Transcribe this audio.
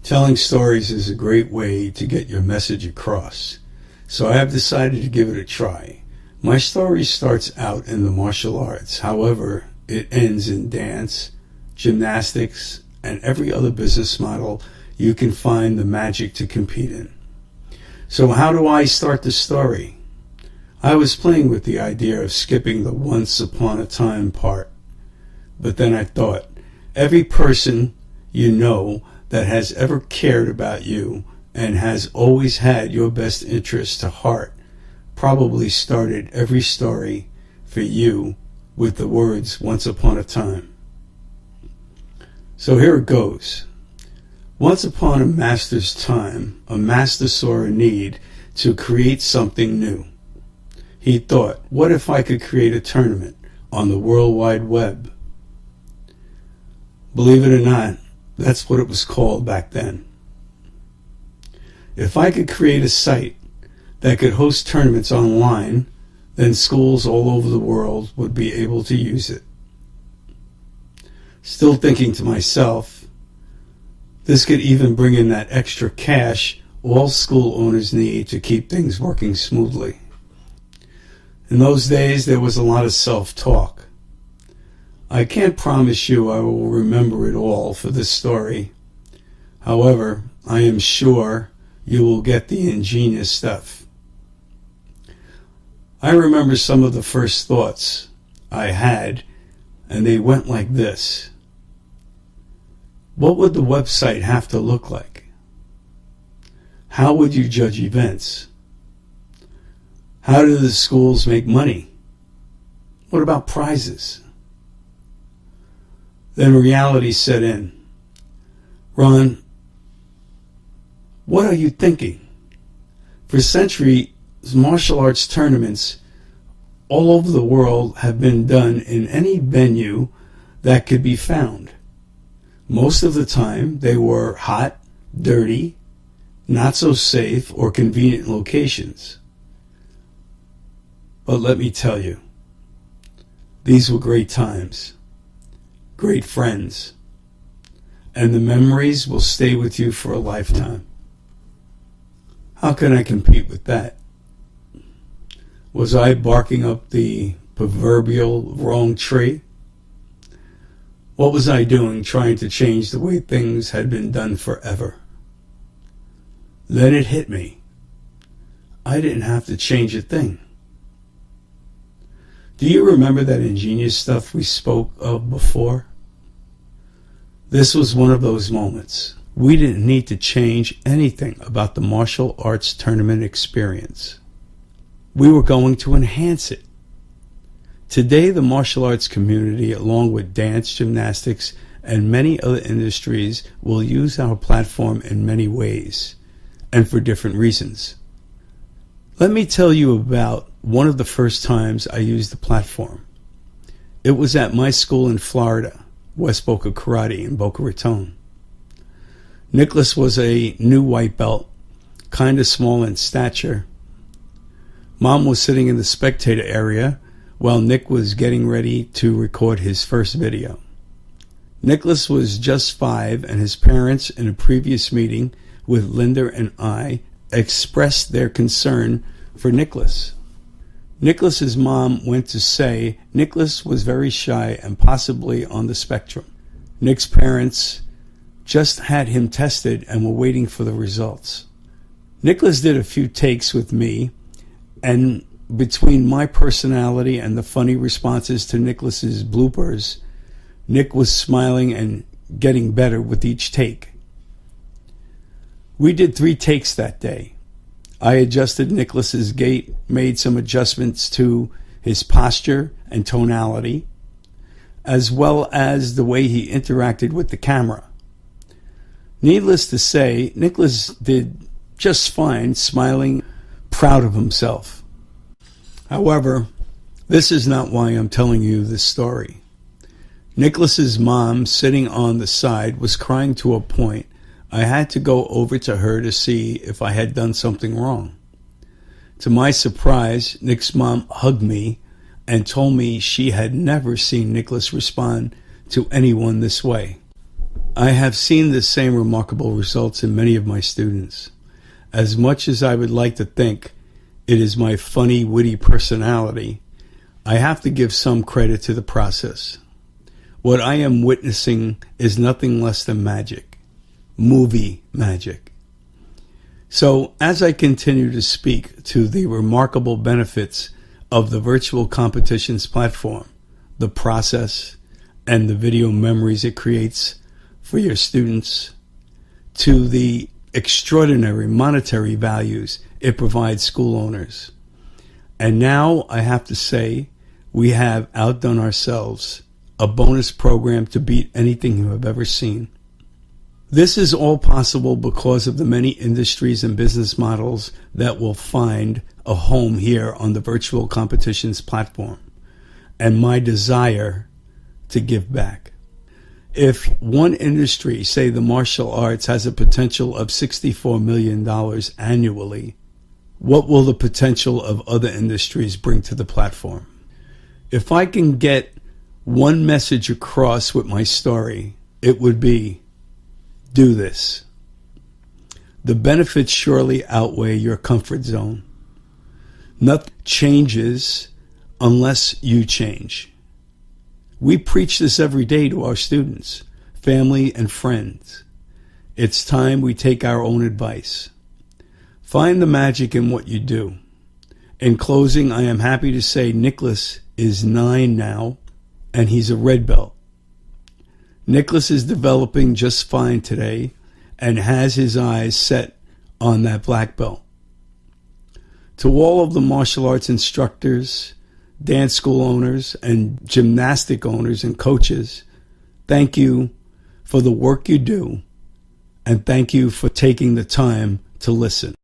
Telling stories is a great way to get your message across, so I have decided to give it a try. My story starts out in the martial arts, however, it ends in dance, gymnastics, and every other business model you can find the magic to compete in. So how do I start the story? I was playing with the idea of skipping the once upon a time part, but then I thought, every person you know that has ever cared about you and has always had your best interests to heart probably started every story for you with the words once upon a time. So here it goes. Once upon a master's time, a master saw a need to create something new. He thought, what if I could create a tournament on the World Wide Web? Believe it or not, that's what it was called back then. If I could create a site that could host tournaments online, then schools all over the world would be able to use it. Still thinking to myself, this could even bring in that extra cash all school owners need to keep things working smoothly. In those days, there was a lot of self-talk. I can't promise you I will remember it all for this story. However, I am sure you will get the ingenious stuff. I remember some of the first thoughts I had, and they went like this. What would the website have to look like? How would you judge events? How do the schools make money? What about prizes? Then reality set in. Ron, what are you thinking? For centuries, martial arts tournaments all over the world have been done in any venue that could be found. Most of the time, they were hot, dirty, not so safe or convenient locations. But let me tell you, these were great times. Great friends, and the memories will stay with you for a lifetime. How can I compete with that? Was I barking up the proverbial wrong tree? What was I doing trying to change the way things had been done forever? Then it hit me. I didn't have to change a thing. Do you remember that ingenious stuff we spoke of before? This was one of those moments. We didn't need to change anything about the martial arts tournament experience. We were going to enhance it. Today, the martial arts community, along with dance, gymnastics, and many other industries, will use our platform in many ways, and for different reasons. Let me tell you about one of the first times I used the platform. It was at my school in Florida, West Boca Karate in Boca Raton. Nicholas was a new white belt, kind of small in stature. Mom was sitting in the spectator area while Nick was getting ready to record his first video. Nicholas was just 5, and his parents, in a previous meeting with Linda and I, expressed their concern for Nicholas. Nicholas's mom went to say Nicholas was very shy and possibly on the spectrum. Nick's parents just had him tested and were waiting for the results. Nicholas did a few takes with me, and between my personality and the funny responses to Nicholas's bloopers, Nick was smiling and getting better with each take. We did 3 takes that day. I adjusted Nicholas's gait, made some adjustments to his posture and tonality, as well as the way he interacted with the camera. Needless to say, Nicholas did just fine, smiling, proud of himself. However, this is not why I'm telling you this story. Nicholas's mom, sitting on the side, was crying to a point I had to go over to her to see if I had done something wrong. To my surprise, Nick's mom hugged me and told me she had never seen Nicholas respond to anyone this way. I have seen the same remarkable results in many of my students. As much as I would like to think it is my funny, witty personality, I have to give some credit to the process. What I am witnessing is nothing less than magic, movie magic. So as I continue to speak to the remarkable benefits of the virtual competitions platform, the process, and the video memories it creates for your students, to the extraordinary monetary values it provides school owners. And now I have to say, we have outdone ourselves, a bonus program to beat anything you have ever seen. This is all possible because of the many industries and business models that will find a home here on the virtual competitions platform, and my desire to give back. If one industry, say the martial arts, has a potential of $64 million annually, what will the potential of other industries bring to the platform? If I can get one message across with my story, it would be, do this. The benefits surely outweigh your comfort zone. Nothing changes unless you change. We preach this every day to our students, family, and friends. It's time we take our own advice. Find the magic in what you do. In closing, I am happy to say Nicholas is 9 now, and he's a red belt. Nicholas is developing just fine today and has his eyes set on that black belt. To all of the martial arts instructors, dance school owners, and gymnastic owners and coaches, thank you for the work you do, and thank you for taking the time to listen.